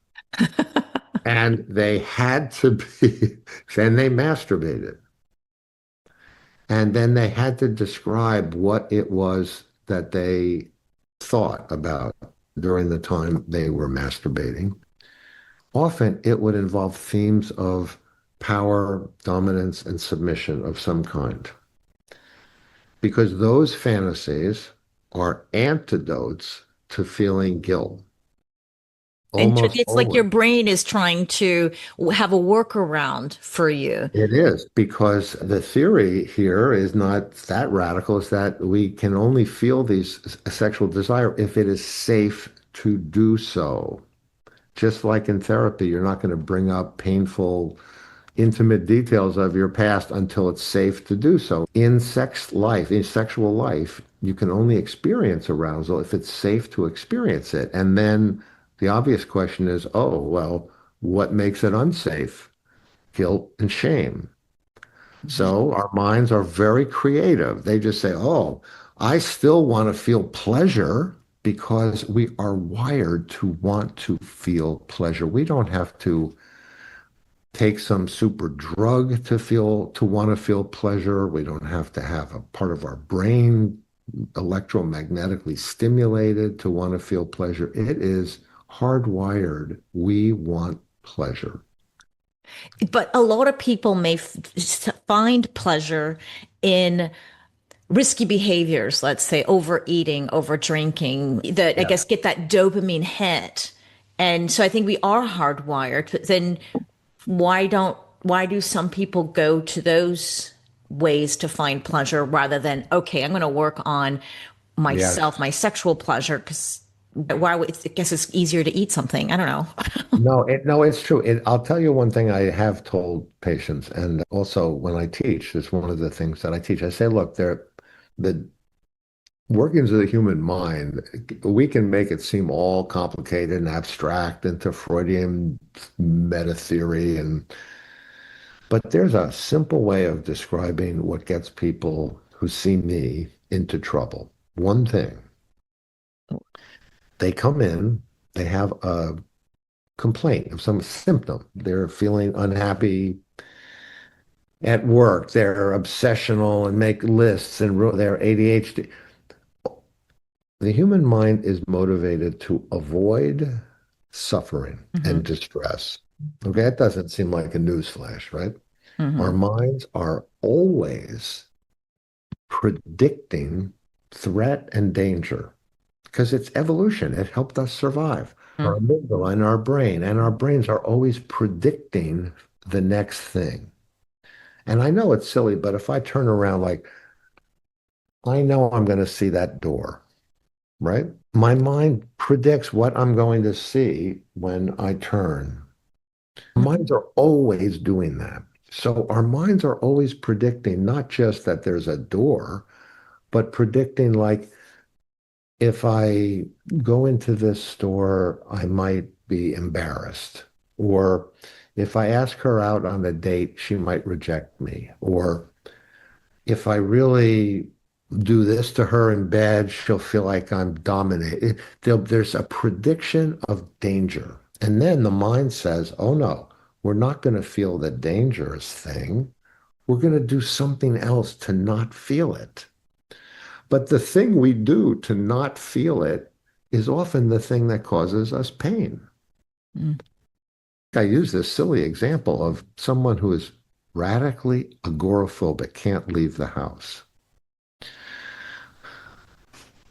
and they had to be, then they masturbated. And then they had to describe what it was that they thought about during the time they were masturbating. Often it would involve themes of power, dominance, and submission of some kind. Because those fantasies are antidotes to feeling guilt, almost it's like your always. brain is trying to have a workaround for you. It is because the theory here is not that radical, is that we can only feel these sexual desire if it is safe to do so. Just like in therapy, you're not going to bring up painful, intimate details of your past until it's safe to do so. In sex life, in sexual life, you can only experience arousal if it's safe to experience it. And then the obvious question is, oh, well, what makes it unsafe? Guilt and shame. So our minds are very creative. They just say, oh, I still want to feel pleasure because we are wired to want to feel pleasure. We don't have to take some super drug to feel, to want to feel pleasure. We don't have to have a part of our brain electromagnetically stimulated to want to feel pleasure. It is hardwired. We want pleasure. But a lot of people may find pleasure in risky behaviors, let's say overeating, over drinking, that I Yeah. guess get that dopamine hit. And so I think we are hardwired. But then why do some people go to those ways to find pleasure rather than, okay, I'm going to work on myself, Yes. my sexual pleasure? Because why would, I guess it's easier to eat something. I don't know. No, it's true. I'll tell you one thing I have told patients, and also when I teach, it's one of the things that I teach. I say, look, the workings of the human mind, we can make it seem all complicated and abstract into Freudian meta theory, but there's a simple way of describing what gets people who see me into trouble. One thing, they come in, they have a complaint of some symptom. They're feeling unhappy at work. They're obsessional and make lists and they're ADHD. The human mind is motivated to avoid suffering and Hmm. distress. Okay, that doesn't seem like a news flash, right? Our Hmm. minds are always predicting threat and danger because it's evolution. It helped us survive. Our amygdala and our brains are always predicting the next thing. And I know it's silly, but if I turn around, like, I know I'm going to see that door, right? My mind predicts what I'm going to see when I turn. Our minds are always doing that. So our minds are always predicting not just that there's a door, but predicting like if I go into this store, I might be embarrassed. Or if I ask her out on a date, she might reject me. Or if I really do this to her in bed, she'll feel like I'm dominated. There's a prediction of danger. And then the mind says, oh no, we're not going to feel the dangerous thing. We're going to do something else to not feel it. But the thing we do to not feel it is often the thing that causes us pain. Mm. I use this silly example of someone who is radically agoraphobic, can't leave the house.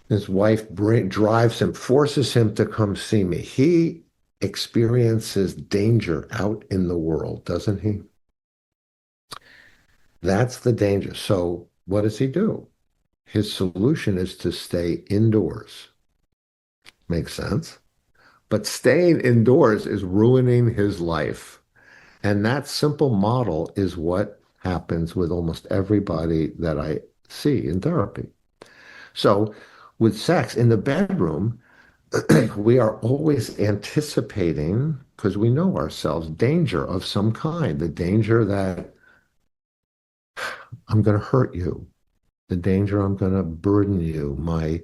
His wife drives him, forces him to come see me. He experiences danger out in the world, doesn't he? That's the danger. So what does he do? His solution is to stay indoors. Makes sense. But staying indoors is ruining his life. And that simple model is what happens with almost everybody that I see in therapy. So with sex in the bedroom, we are always anticipating, because we know ourselves, danger of some kind, the danger that I'm going to hurt you, the danger I'm going to burden you, my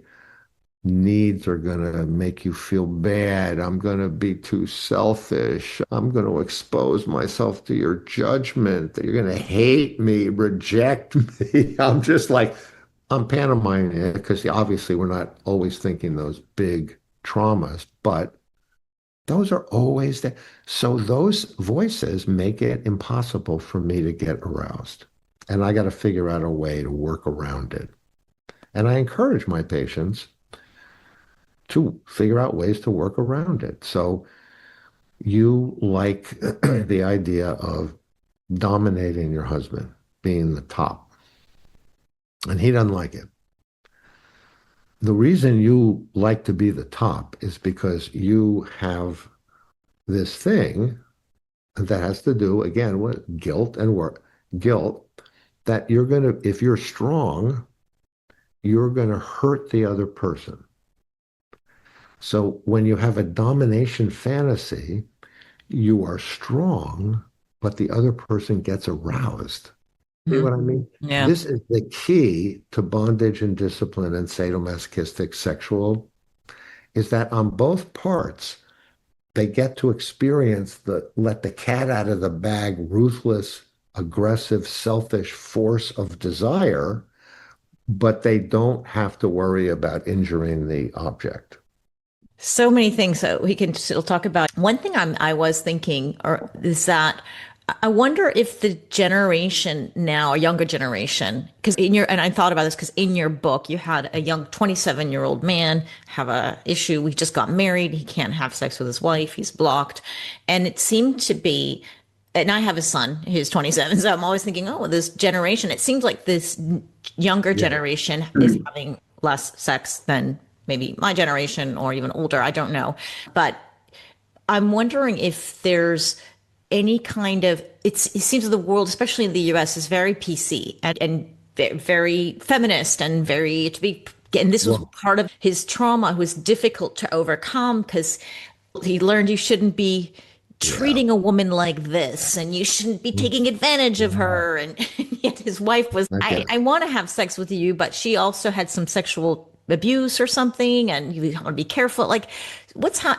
needs are going to make you feel bad, I'm going to be too selfish, I'm going to expose myself to your judgment, that you're going to hate me, reject me. I'm just like, I'm pantomiming it because obviously we're not always thinking those big traumas, but those are always there. So those voices make it impossible for me to get aroused. And I got to figure out a way to work around it. And I encourage my patients to figure out ways to work around it. So you like the idea of dominating your husband, being the top, and he doesn't like it. The reason you like to be the top is because you have this thing that has to do, again, with guilt and work. Guilt that you're going to, if you're strong, you're going to hurt the other person. So when you have a domination fantasy, you are strong, but the other person gets aroused. See Mhm. what I mean? Yeah. This is the key to bondage and discipline and sadomasochistic sexual, is that on both parts, they get to experience the let the cat out of the bag, ruthless, aggressive, selfish force of desire, but they don't have to worry about injuring the object. So many things that we can still talk about. One thing I was thinking is that I wonder if the generation now, a younger generation, because in your, and I thought about this because in your book, you had a young 27-year-old man have a issue. We just got married. He can't have sex with his wife. He's blocked. And it seemed to be, and I have a son who's 27. So I'm always thinking, oh, this generation, it seems like this younger Yeah. generation is having less sex than maybe my generation or even older. I don't know. But I'm wondering if there's any kind of, it seems that the world, especially in the US, is very PC and very feminist and very to be, and this was Well, part of his trauma was difficult to overcome because he learned you shouldn't be yeah. treating a woman like this and you shouldn't be taking advantage of Yeah. her. And yet his wife was, I get I it. want to have sex with you, but she also had some sexual abuse or something and you want to be careful. Like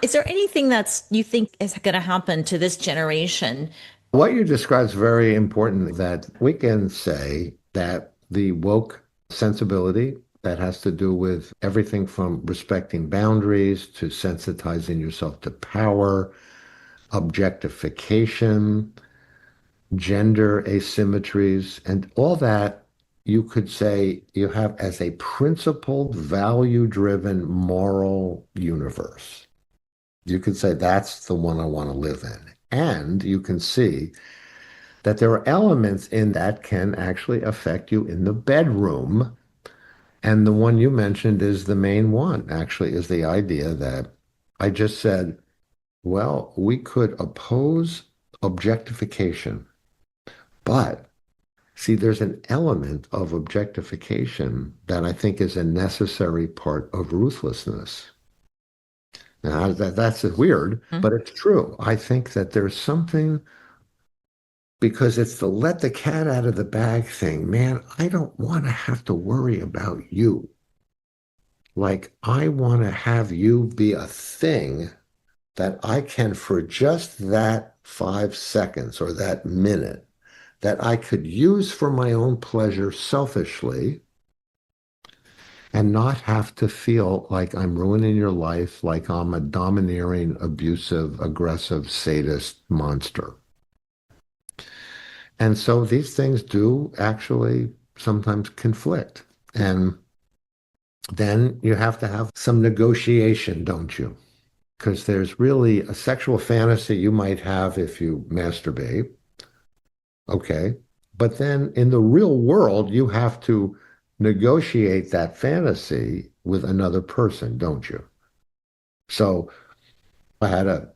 is there anything that's you think is going to happen to this generation? What you describe is very important, that we can say that the woke sensibility that has to do with everything from respecting boundaries to sensitizing yourself to power, objectification, gender asymmetries, and all that, you could say you have as a principled, value-driven, moral universe. You could say that's the one I want to live in. And you can see that there are elements in that can actually affect you in the bedroom. And the one you mentioned is the main one, actually, is the idea that I just said, well, we could oppose objectification, but see, there's an element of objectification that I think is a necessary part of ruthlessness. Now, that's weird, but it's true. I think that there's something, because it's the let the cat out of the bag thing. Man, I don't want to have to worry about you. Like, I want to have you be a thing that I can, for just that 5 seconds or that minute, that I could use for my own pleasure selfishly, and not have to feel like I'm ruining your life, like I'm a domineering, abusive, aggressive, sadist monster. And so these things do actually sometimes conflict. And then you have to have some negotiation, don't you? Because there's really a sexual fantasy you might have if you masturbate. Okay. But then in the real world, you have to negotiate that fantasy with another person, don't you? So I had a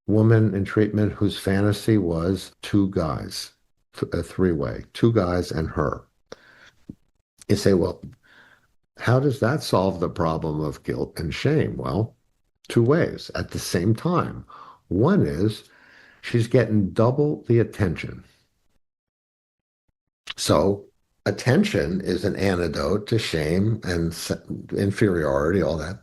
woman in treatment whose fantasy was two guys, a three-way, two guys and her. You say, well, how does that solve the problem of guilt and shame? Well, two ways at the same time. One is she's getting double the attention. So attention is an antidote to shame and inferiority, all that.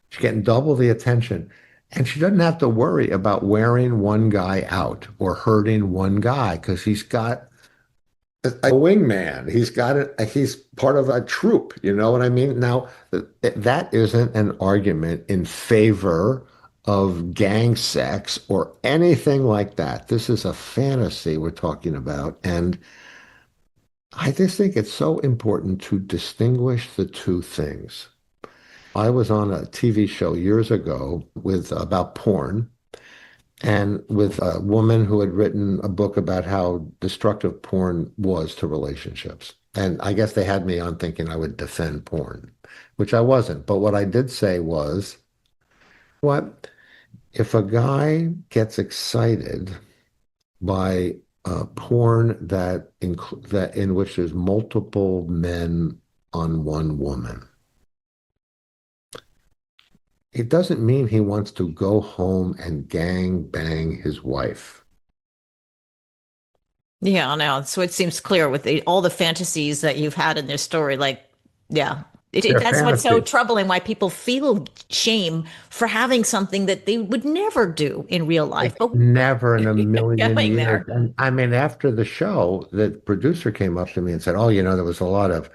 She's getting double the attention. And she doesn't have to worry about wearing one guy out or hurting one guy because he's got a wingman. He's part of a troop. You know what I mean? Now, that isn't an argument in favor of gang sex or anything like that. This is a fantasy we're talking about. And I just think it's so important to distinguish the two things. I was on a TV show years ago with about porn and with a woman who had written a book about how destructive porn was to relationships. And I guess they had me on thinking I would defend porn, which I wasn't. But what I did say was, what if a guy gets excited by porn that in which there's multiple men on one woman? It doesn't mean he wants to go home and gang bang his wife. Yeah, I know. So it seems clear with all the fantasies that you've had in this story. Like, yeah, They're that's what's so fantasy. troubling, why people feel shame for having something that they would never do in real life. Like But never in a million going years. there. And I mean, after the show, the producer came up to me and said, "Oh, there was a lot of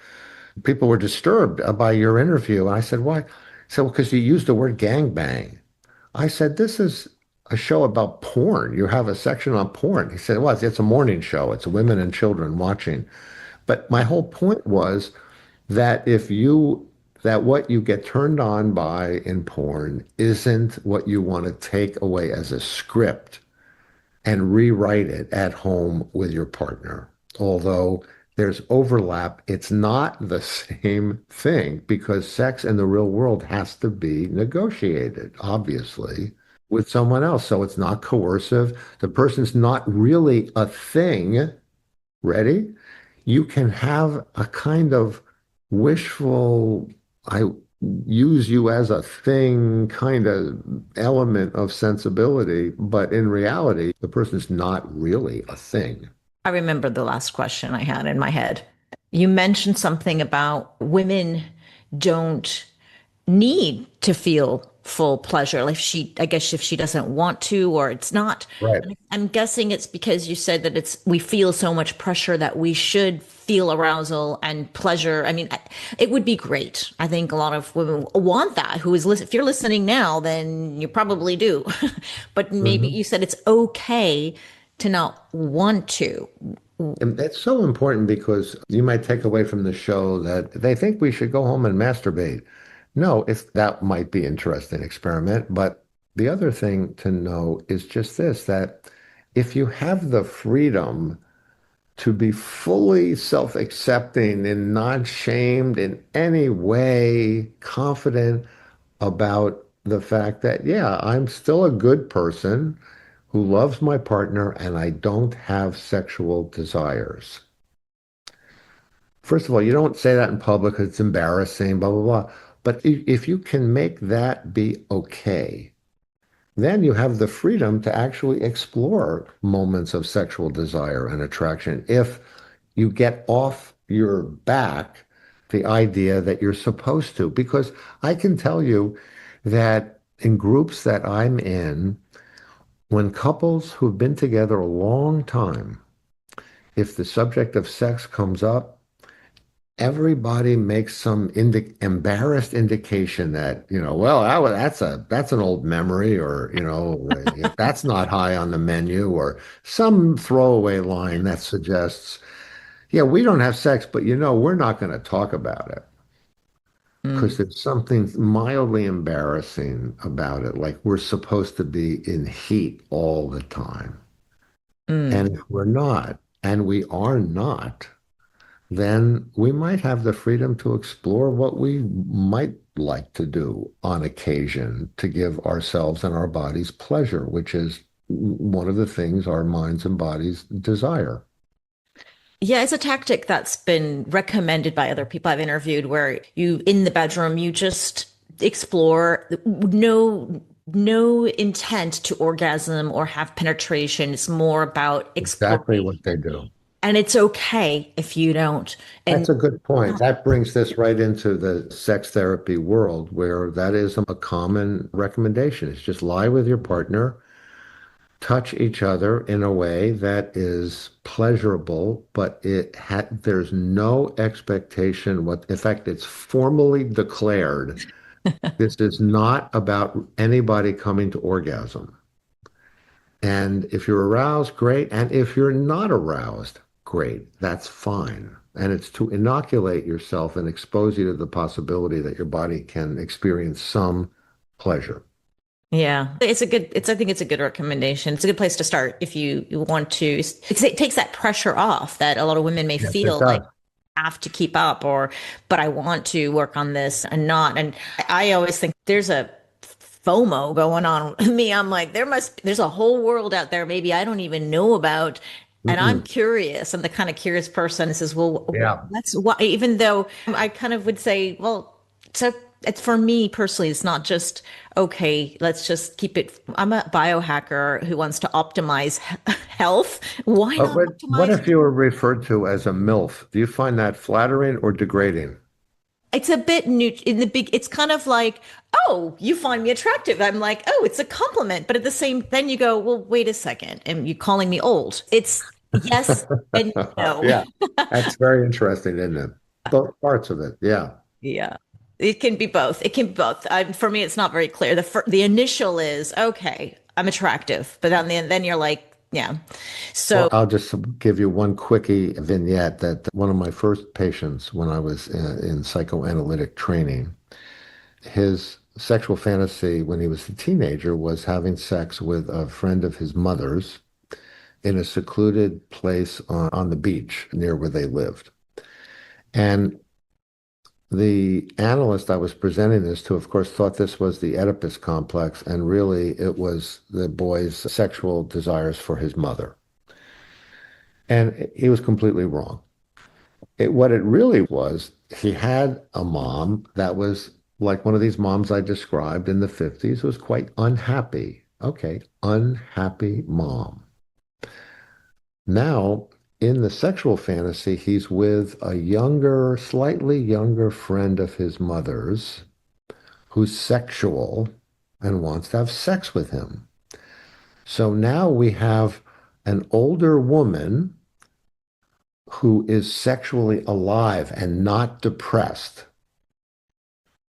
people were disturbed by your interview." And I said, "Why?" He said, "Well, because you used the word gangbang." I said, "This is a show about porn. You have a section on porn." He said, "Well, it's a morning show. It's women and children watching." But my whole point was that that what you get turned on by in porn isn't what you want to take away as a script and rewrite it at home with your partner. Although there's overlap, it's not the same thing because sex in the real world has to be negotiated, obviously, with someone else. So it's not coercive. The person's not really a thing. Ready? You can have a kind of wishful, I use you as a thing kind of element of sensibility, but in reality, the person's not really a thing. I remember the last question I had in my head. You mentioned something about women don't need to feel full pleasure. Like I guess if she doesn't want to, or it's not. Right. I'm guessing it's because you said that we feel so much pressure that we should feel arousal and pleasure. I mean, it would be great. I think a lot of women want that. If you're listening now, then you probably do. But maybe Mhm. you said it's okay to not want to. And that's so important because you might take away from the show that they think we should go home and masturbate. No, that might be interesting experiment, but the other thing to know is just this, that if you have the freedom to be fully self-accepting and not shamed in any way, confident about the fact that, yeah, I'm still a good person who loves my partner and I don't have sexual desires. First of all, you don't say that in public 'cause it's embarrassing, blah, blah, blah. But if you can make that be okay, then you have the freedom to actually explore moments of sexual desire and attraction. If you get off your back the idea that you're supposed to, because I can tell you that in groups that I'm in, when couples who've been together a long time, if the subject of sex comes up, everybody makes some embarrassed indication that, well, that's an old memory, or, that's not high on the menu, or some throwaway line that suggests, yeah, we don't have sex, but we're not going to talk about it because Mm, there's something mildly embarrassing about it. Like we're supposed to be in heat all the time. And mm. if we're not, and we are not, then we might have the freedom to explore what we might like to do on occasion to give ourselves and our bodies pleasure, which is one of the things our minds and bodies desire. Yeah, it's a tactic that's been recommended by other people I've interviewed where you in the bedroom, you just explore no intent to orgasm or have penetration. It's more about Exactly exploration. what they do. And it's okay if you don't. And That's a good point. That brings this right into the sex therapy world where that is a common recommendation. It's just lie with your partner, touch each other in a way that is pleasurable, but there's no expectation in fact, it's formally declared this is not about anybody coming to orgasm. And if you're aroused, great. And if you're not aroused, great. That's fine. And it's to inoculate yourself and expose you to the possibility that your body can experience some pleasure. yeah, I think it's a good recommendation. It's a good place to start if you want to, because it takes that pressure off that a lot of women may Yes, it feel like does. have to keep up or, but I want to work on this and not. And I always think there's a FOMO going on with me. I'm like, there's a whole world out there maybe I don't even know about. And I'm Mm-mm. curious. I'm the kind of curious person that says, well, Yeah. that's why, even though I kind of would say, well, so it's for me personally, it's not just, okay, let's just keep it. I'm a biohacker who wants to optimize health. Why But not what optimize? if you were referred to as a MILF? Do you find that flattering or degrading? It's a bit new in the big, it's kind of like, oh, you find me attractive. I'm like, oh, it's a compliment. But at the same, then you go, well, wait a second. And you calling me old? It's yes and no. Yeah, that's very interesting, isn't it? Both parts of it. Yeah. Yeah. It can be both. It can be both. For me, it's not very clear. The initial is, okay, I'm attractive. But then you're like, yeah. Well, So, I'll just give you one quickie vignette that one of my first patients when I was in psychoanalytic training, his sexual fantasy when he was a teenager was having sex with a friend of his mother's in a secluded place on the beach near where they lived. And the analyst I was presenting this to, of course, thought this was the Oedipus complex, and really it was the boy's sexual desires for his mother. And he was completely wrong. What it really was, he had a mom that was like one of these moms I described in the 50s, was quite unhappy. Okay, unhappy mom. Now, in the sexual fantasy, he's with a younger, slightly younger friend of his mother's who's sexual and wants to have sex with him. So now we have an older woman who is sexually alive and not depressed.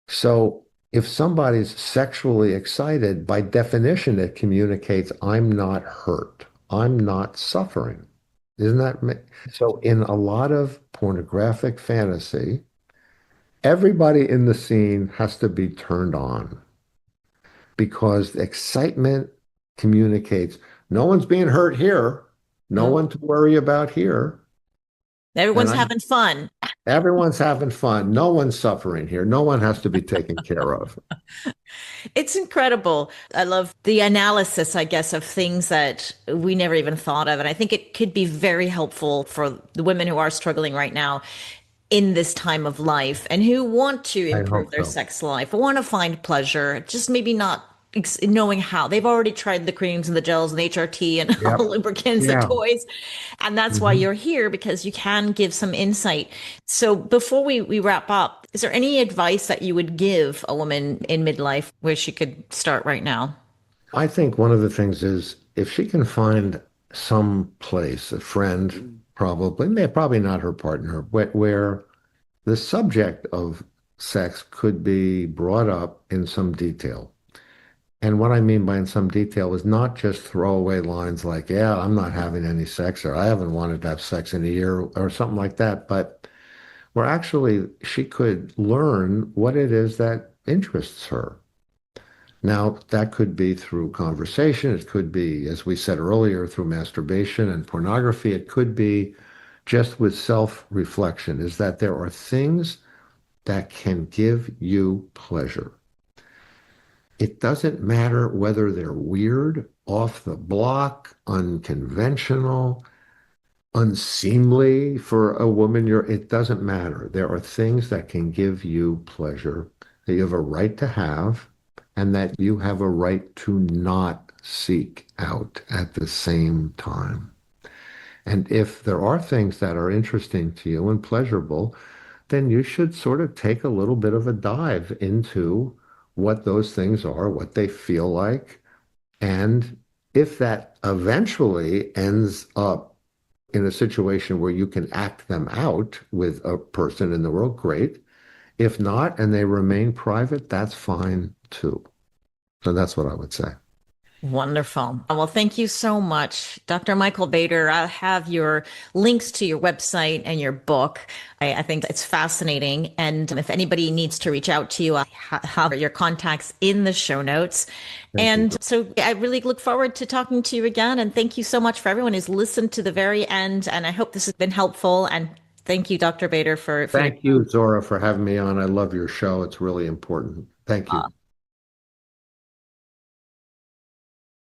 So if somebody's sexually excited, by definition, it communicates, I'm not hurt. I'm not suffering. Isn't that so? In a lot of pornographic fantasy, everybody in the scene has to be turned on because the excitement communicates no one's being hurt here, no mm, one to worry about here. And everyone's having fun. everyone's having fun. No one's suffering here. No one has to be taken care of. It's incredible. I love the analysis, I guess, of things that we never even thought of. And I think it could be very helpful for the women who are struggling right now in this time of life and who want to I improve hope their so. sex life, want to find pleasure, just maybe not knowing how. They've already tried the creams and the gels and the HRT and all the Yep. lubricants, the Yeah. toys. And that's why Mhm. you're here because you can give some insight. So before we wrap up, is there any advice that you would give a woman in midlife where she could start right now? I think one of the things is if she can find some place, a friend, probably not her partner, where The subject of sex could be brought up in some detail. And what I mean by in some detail is not just throwaway lines like, yeah, I'm not having any sex, or I haven't wanted to have sex in a year, or something like that, but where actually she could learn what it is that interests her. Now, that could be through conversation. It could be, as we said earlier, through masturbation and pornography. It could be just with self-reflection, is that there are things that can give you pleasure. It doesn't matter whether they're weird, off the block, unconventional, unseemly for a woman. It doesn't matter. There are things that can give you pleasure that you have a right to have and that you have a right to not seek out at the same time. And if there are things that are interesting to you and pleasurable, then you should sort of take a little bit of a dive into what those things are, what they feel like. And if that eventually ends up in a situation where you can act them out with a person in the world, great. If not, and they remain private, that's fine too. So that's what I would say. Wonderful. Well, thank you so much, Dr. Michael Bader. I'll have your links to your website and your book. I think it's fascinating. And if anybody needs to reach out to you, I have your contacts in the show notes. Thank you. And so I really look forward to talking to you again. And thank you so much for everyone who's listened to the very end. And I hope this has been helpful. And thank you, Dr. Bader, for your Thank you, Zora, for having me on. I love your show. It's really important. Thank you.